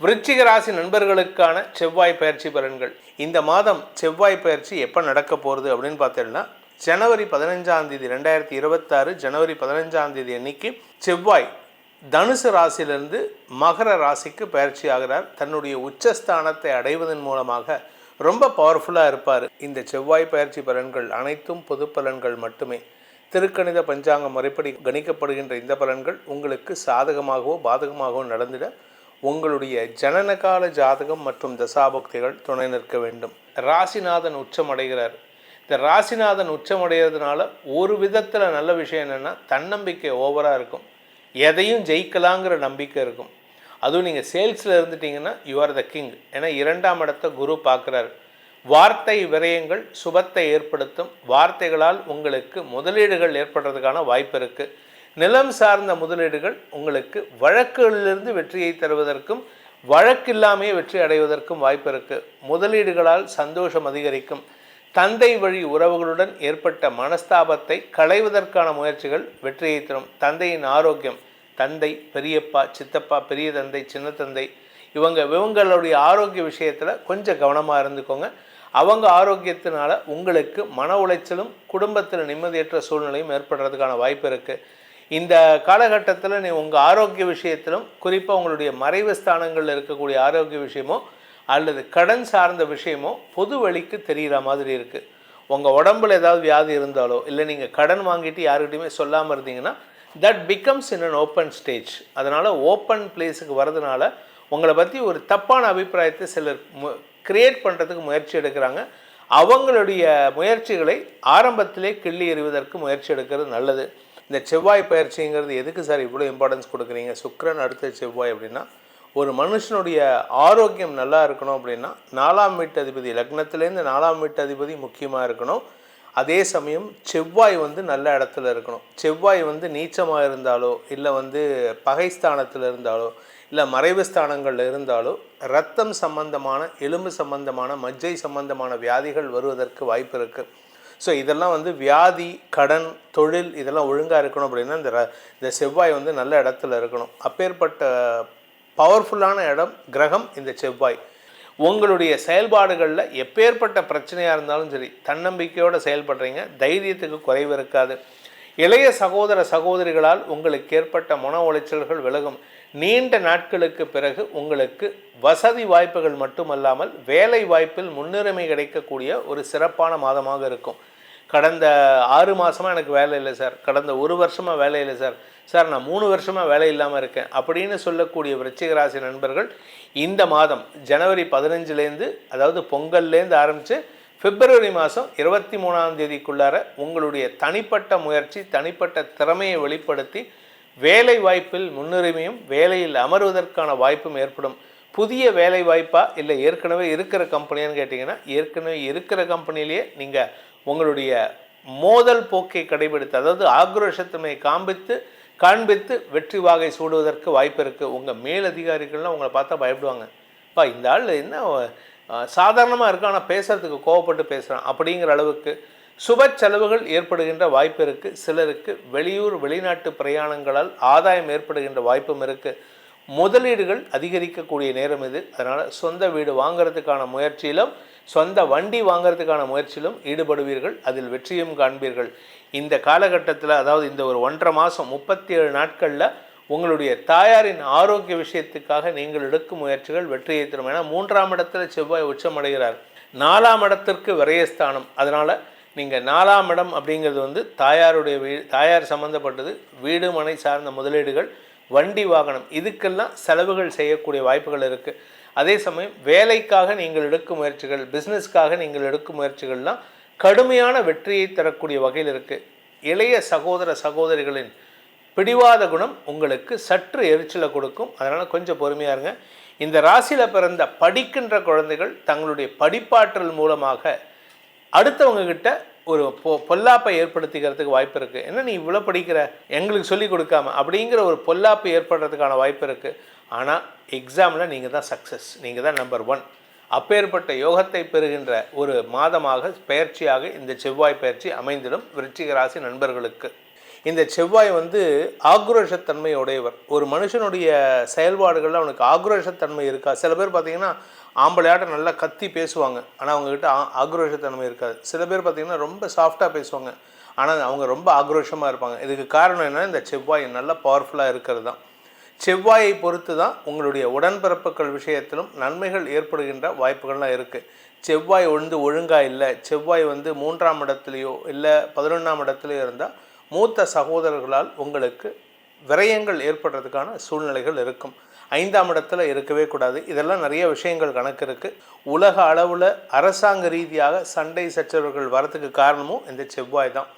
விருச்சிக ராசி நண்பர்களுக்கான செவ்வாய் பயிற்சி பலன்கள். இந்த மாதம் செவ்வாய் பயிற்சி எப்போ நடக்க போகிறது அப்படின்னு பார்த்தீங்கன்னா, ஜனவரி 15 2026 ஜனவரி 15 அன்னைக்கு செவ்வாய் தனுசு ராசியிலிருந்து மகர ராசிக்கு பயிற்சி ஆகிறார். தன்னுடைய உச்சஸ்தானத்தை அடைவதன் மூலமாக ரொம்ப பவர்ஃபுல்லாக இருப்பார். இந்த செவ்வாய் பயிற்சி பலன்கள் அனைத்தும் பொது பலன்கள் மட்டுமே. திருக்கணித பஞ்சாங்க முறைப்படி கணிக்கப்படுகின்ற இந்த பலன்கள் உங்களுக்கு சாதகமாகவோ பாதகமாகவோ நடந்திட உங்களுடைய ஜனனகால ஜாதகம் மற்றும் தசாபக்திகள் துணை நிற்க வேண்டும். ராசிநாதன் உச்சமடைகிறார். இந்த ராசிநாதன் உச்சமடைகிறதுனால ஒரு விதத்தில் நல்ல விஷயம் என்னென்னா, தன்னம்பிக்கை ஓவராக இருக்கும். எதையும் ஜெயிக்கலாங்கிற நம்பிக்கை இருக்கும். அதுவும் நீங்கள் சேல்ஸில் இருந்துட்டிங்கன்னா யூ ஆர் த கிங். ஏன்னா 2ஆம் இடத்தை குரு பார்க்குறாரு. வார்த்தை விரயங்கள் சுபத்தை ஏற்படுத்தும். வார்த்தைகளால் உங்களுக்கு முதலீடுகள் ஏற்படுறதுக்கான வாய்ப்பு இருக்குது. நிலம் சார்ந்த முதலீடுகள் உங்களுக்கு வழக்குகளிலிருந்து வெற்றியை தருவதற்கும் வழக்கில்லாமையே வெற்றி அடைவதற்கும் வாய்ப்பு இருக்குது. முதலீடுகளால் சந்தோஷம் அதிகரிக்கும். தந்தை வழி உறவுகளுடன் ஏற்பட்ட மனஸ்தாபத்தை களைவதற்கான முயற்சிகள் வெற்றியை தரும். தந்தையின் ஆரோக்கியம், தந்தை, பெரியப்பா, சித்தப்பா, பெரிய தந்தை, சின்ன தந்தை, இவங்களுடைய ஆரோக்கிய விஷயத்தில் கொஞ்சம் கவனமாக இருந்துக்கோங்க. அவங்க ஆரோக்கியத்தினால உங்களுக்கு மன உளைச்சலும் குடும்பத்தில் நிம்மதியற்ற சூழ்நிலையும் ஏற்படுறதுக்கான வாய்ப்பு இருக்குது. இந்த காலகட்டத்தில் உங்கள் ஆரோக்கிய விஷயத்திலும் குறிப்பாக உங்களுடைய மறைவு ஸ்தானங்களில் இருக்கக்கூடிய ஆரோக்கிய விஷயமோ அல்லது கடன் சார்ந்த விஷயமோ பொது வழிக்கு தெரிகிற மாதிரி இருக்குது. உங்கள் உடம்புல ஏதாவது வியாதி இருந்தாலோ இல்லை நீங்கள் கடன் வாங்கிட்டு யாருக்கிட்டையுமே சொல்லாமல் இருந்தீங்கன்னா that becomes in an open stage. அதனால் ஓப்பன் பிளேஸுக்கு வரதுனால உங்களை பற்றி ஒரு தப்பான அபிப்பிராயத்தை சிலர் கிரியேட் பண்ணுறதுக்கு முயற்சி எடுக்கிறாங்க. அவங்களுடைய முயற்சிகளை ஆரம்பத்திலே கிள்ளி எறிவதற்கு முயற்சி எடுக்கிறது நல்லது. இந்த செவ்வாய் பயிற்சிங்கிறது எதுக்கு சார் இவ்வளோ இம்பார்ட்டன்ஸ் கொடுக்குறீங்க? சுக்கிரன் அடுத்த செவ்வாய் அப்படின்னா, ஒரு மனுஷனுடைய ஆரோக்கியம் நல்லா இருக்கணும் அப்படின்னா 4ஆம் வீட்டு அதிபதி, லக்னத்துலேருந்து 4ஆம் வீட்டு அதிபதி முக்கியமாக இருக்கணும். அதே சமயம் செவ்வாய் நல்ல இடத்துல இருக்கணும். செவ்வாய் நீச்சமாக இருந்தாலோ இல்லை பகை ஸ்தானத்தில் இருந்தாலோ இல்லை மறைவு ஸ்தானங்களில் இருந்தாலோ இரத்தம் சம்பந்தமான, எலும்பு சம்பந்தமான, மஜ்ஜை சம்பந்தமான வியாதிகள் வருவதற்கு வாய்ப்பு இருக்குது. ஸோ இதெல்லாம் வியாதி, கடன், தொழில் இதெல்லாம் ஒழுங்காக இருக்கணும் அப்படின்னா இந்த செவ்வாய் நல்ல இடத்துல இருக்கணும். அப்பேற்பட்ட பவர்ஃபுல்லான இடம் கிரகம் இந்த செவ்வாய். உங்களுடைய செயல்பாடுகளில் எப்பேற்பட்ட பிரச்சனையாக இருந்தாலும் சரி தன்னம்பிக்கையோடு செயல்படுறீங்க. தைரியத்துக்கு குறைவு இருக்காது. இளைய சகோதர சகோதரிகளால் உங்களுக்கு ஏற்பட்ட மன உளைச்சல்கள் விலகும். நீண்ட நாட்களுக்கு பிறகு உங்களுக்கு வசதி வாய்ப்புகள் மட்டுமல்லாமல் வேலை வாய்ப்பில் முன்னுரிமை கிடைக்கக்கூடிய ஒரு சிறப்பான மாதமாக இருக்கும். கடந்த 6 மாதமாக எனக்கு வேலை இல்லை சார், கடந்த 1 வருஷமாக வேலை இல்லை சார், நான் 3 வருஷமாக வேலை இல்லாமல் இருக்கேன் அப்படின்னு சொல்லக்கூடிய விருச்சிக ராசி நண்பர்கள் இந்த மாதம் ஜனவரி 15 அதாவது பொங்கல்லேருந்து ஆரம்பித்து பிப்ரவரி மாதம் 23 உங்களுடைய தனிப்பட்ட முயற்சி, தனிப்பட்ட திறமையை வெளிப்படுத்தி வேலை வாய்ப்பில் முன்னுரிமையும் வேலையில் அமர்வதற்கான வாய்ப்பும் ஏற்படும். புதிய வேலை வாய்ப்பா இல்லை ஏற்கனவே இருக்கிற கம்பெனியான்னு கேட்டிங்கன்னா, ஏற்கனவே இருக்கிற கம்பெனிலேயே நீங்கள் உங்களுடைய மோதல் போக்கை கடைபிடித்து, அதாவது ஆக்ரோஷத்தன்மை காண்பித்து வெற்றி வாகை சூடுவதற்கு வாய்ப்பு இருக்குது. உங்கள் மேலதிகாரிகள்லாம் உங்களை பார்த்தா பயப்படுவாங்க. இந்த ஆள் என்ன சாதாரணமாக இருக்கு, ஆனால் பேசுகிறதுக்கு கோவப்பட்டு பேசுகிறான் அப்படிங்கிற அளவுக்கு சுப செலவுகள் ஏற்படுகின்ற வாய்ப்பு இருக்குது. சிலருக்கு வெளியூர் வெளிநாட்டு பிரயாணங்களால் ஆதாயம் ஏற்படுகின்ற வாய்ப்பும் இருக்குது. முதலீடுகள் அதிகரிக்கக்கூடிய நேரம் இது. அதனால் சொந்த வீடு வாங்கிறதுக்கான முயற்சியிலும் சொந்த வண்டி வாங்கிறதுக்கான முயற்சியிலும் ஈடுபடுவீர்கள். அதில் வெற்றியும் காண்பீர்கள். இந்த காலகட்டத்தில், அதாவது இந்த ஒரு 1.5 மாதம் 37 நாட்களில் உங்களுடைய தாயாரின் ஆரோக்கிய விஷயத்துக்காக நீங்கள் எடுக்கும் முயற்சிகள் வெற்றியை தரும். ஏன்னா 3ஆம் இடத்துல செவ்வாய் உச்சமடைகிறார். 4ஆம் இடத்திற்கு விரயஸ்தானம். அதனால் நீங்கள் 4ஆம் இடம் அப்படிங்கிறது தாயாருடைய தாயார் சம்மந்தப்பட்டது. வீடு மனை சார்ந்த முதலீடுகள், வண்டி வாகனம், இதுக்கெல்லாம் செலவுகள் செய்யக்கூடிய வாய்ப்புகள் இருக்குது. அதே சமயம் வேலைக்காக நீங்கள் எடுக்கும் முயற்சிகள், பிஸ்னஸ்க்காக நீங்கள் எடுக்கும் முயற்சிகள்லாம் கடுமையான வெற்றியை தரக்கூடிய வகையில் இருக்குது. இளைய சகோதர சகோதரிகளின் பிடிவாத குணம் உங்களுக்கு சற்று எரிச்சலை கொடுக்கும். அதனால் கொஞ்சம் பொறுமையாக இருங்க. இந்த ராசியில் பிறந்த படிக்கின்ற குழந்தைகள் தங்களுடைய படிப்பாற்றல் மூலமாக அடுத்தவங்கக்கிட்ட ஒரு பொல்லாப்பை ஏற்படுத்திக்கிறதுக்கு வாய்ப்பு இருக்குது. என்ன நீ இவ்வளோ படிக்கிற, எங்களுக்கு சொல்லிக் கொடுக்காம அப்படிங்கிற ஒரு பொல்லாப்பு ஏற்படுறதுக்கான வாய்ப்பு இருக்குது. ஆனால் எக்ஸாமில் நீங்கள் தான் சக்ஸஸ், நீங்கள் தான் நம்பர் 1. அப்பேற்பட்ட யோகத்தை பெறுகின்ற ஒரு மாதமாக பயிற்சியாக இந்த செவ்வாய் பயிற்சி அமைந்திடும் விருச்சிக ராசி நண்பர்களுக்கு. இந்த செவ்வாய் வந்து ஆக்ரோஷத்தன்மை உடையவர். ஒரு மனுஷனுடைய செயல்பாடுகளில் அவனுக்கு ஆக்ரோஷத்தன்மை இருக்கா? சில பேர் பார்த்திங்கன்னா ஆம்பளையாட்டம் நல்லா கத்தி பேசுவாங்க, ஆனால் அவங்கக்கிட்ட ஆக்ரோஷத்தன்மை இருக்காது. சில பேர் பார்த்திங்கன்னா ரொம்ப சாஃப்டாக பேசுவாங்க, ஆனால் அவங்க ரொம்ப ஆக்ரோஷமாக இருப்பாங்க. இதுக்கு காரணம் என்னென்னா இந்த செவ்வாய் நல்லா பவர்ஃபுல்லாக இருக்கிறது தான். செவ்வாயை பொறுத்து தான் உங்களுடைய உடன்பிறப்புகள் விஷயத்திலும் நன்மைகள் ஏற்படுகின்ற வாய்ப்புகள்லாம் இருக்குது. செவ்வாய் ஒழுங்காக இல்லை, செவ்வாய் 3ஆம் இடத்துலையோ இல்லை 11ஆம் இடத்துலையோ இருந்தால் மூத்த சகோதரர்களால் உங்களுக்கு விரயங்கள் ஏற்படுறதுக்கான சூழ்நிலைகள் இருக்கும். 5ஆம் இடத்துல இருக்கவே கூடாது. இதெல்லாம் நிறைய விஷயங்கள் கணக்கு இருக்குது. உலக அளவில் அரசாங்க ரீதியாக சண்டை சச்சரவுகள் வரத்துக்கு காரணமும் இந்த செவ்வாய் தான்.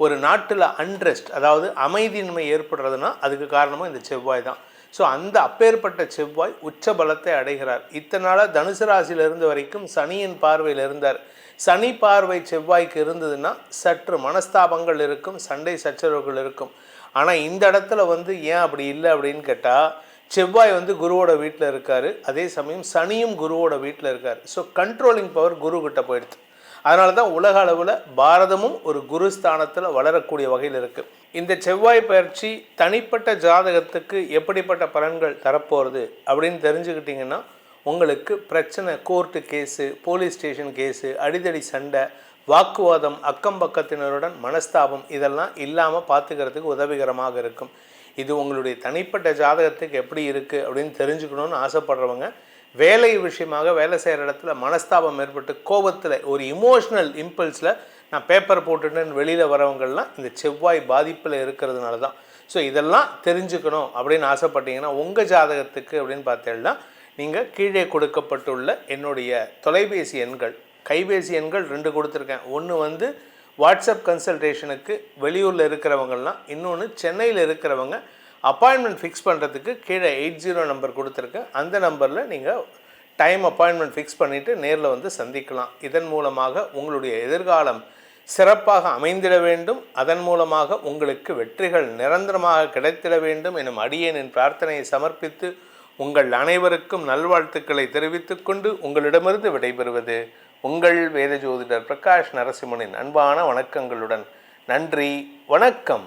ஒரு நாட்டில் அன்ரெஸ்ட், அதாவது அமைதியின்மை ஏற்படுறதுனா அதுக்கு காரணமும் இந்த செவ்வாய் தான். ஸோ அந்த அப்பேற்பட்ட செவ்வாய் உச்ச பலத்தை அடைகிறார். இத்தனை நாளாக தனுசு ராசியில் இருந்த வரைக்கும் சனியின் பார்வையில் இருந்தார். சனி பார்வை செவ்வாய்க்கு இருந்ததுன்னா சற்று மனஸ்தாபங்கள் இருக்கும், சண்டை சச்சரவுகள் இருக்கும். ஆனால் இந்த இடத்துல ஏன் அப்படி இல்லை அப்படின்னு கேட்டால், செவ்வாய் குருவோட வீட்டில் இருக்கார், அதே சமயம் சனியும் குருவோட வீட்டில் இருக்கார். ஸோ கண்ட்ரோலிங் பவர் குரு கிட்ட போயிடுது. அதனால தான் உலக அளவில் பாரதமும் ஒரு குரு ஸ்தானத்தில் வளரக்கூடிய வகையில் இருக்குது. இந்த செவ்வாய் பயிற்சி தனிப்பட்ட ஜாதகத்துக்கு எப்படிப்பட்ட பலன்கள் தரப்போகிறது அப்படின்னு தெரிஞ்சுக்கிட்டிங்கன்னா, உங்களுக்கு பிரச்சனை, court case, police station case, அடிதடி சண்டை, வாக்குவாதம், அக்கம் பக்கத்தினருடன் மனஸ்தாபம் இதெல்லாம் இல்லாமல் பார்த்துக்கிறதுக்கு உதவிகரமாக இருக்கும். இது உங்களுடைய தனிப்பட்ட ஜாதகத்துக்கு எப்படி இருக்குது அப்படின்னு தெரிஞ்சுக்கணுன்னு ஆசைப்படுறவங்க, வேலை விஷயமாக வேலை செய்கிற இடத்துல மனஸ்தாபம் ஏற்பட்டு கோபத்தில் ஒரு இமோஷ்னல் இம்பல்ஸில் நான் பேப்பர் போட்டுட்டேன்னு வெளியில் வரவங்கள்லாம் இந்த செவ்வாய் பாதிப்பில் இருக்கிறதுனால தான். ஸோ இதெல்லாம் தெரிஞ்சுக்கணும் அப்படின்னு ஆசைப்பட்டீங்கன்னா உங்கள் ஜாதகத்துக்கு அப்படின்னு பார்த்தீங்கன்னா நீங்கள் கீழே கொடுக்கப்பட்டுள்ள என்னுடைய தொலைபேசி எண்கள், கைபேசி எண்கள் 2 கொடுத்துருக்கேன். ஒன்று வாட்ஸ்அப் கன்சல்டேஷனுக்கு வெளியூரில் இருக்கிறவங்கலாம், இன்னொன்று சென்னையில் இருக்கிறவங்க அப்பாயின்மெண்ட் ஃபிக்ஸ் பண்ணுறதுக்கு கீழே 80 நம்பர் கொடுத்துருக்கேன். அந்த நம்பரில் நீங்கள் டைம் அப்பாயின்மெண்ட் ஃபிக்ஸ் பண்ணிவிட்டு நேரில் சந்திக்கலாம். இதன் மூலமாக உங்களுடைய எதிர்காலம் சிறப்பாக அமைந்திட வேண்டும், அதன் மூலமாக உங்களுக்கு வெற்றிகள் நிரந்தரமாக கிடைத்திட வேண்டும் எனும் அடியேனின் பிரார்த்தனையை சமர்ப்பித்து உங்கள் அனைவருக்கும் நல்வாழ்த்துக்களை தெரிவித்துக் கொண்டு உங்களிடமிருந்து விடைபெறுவது உங்கள் வேத ஜோதிடர் பிரகாஷ் நரசிம்மனின் அன்பான வணக்கங்களுடன். நன்றி, வணக்கம்.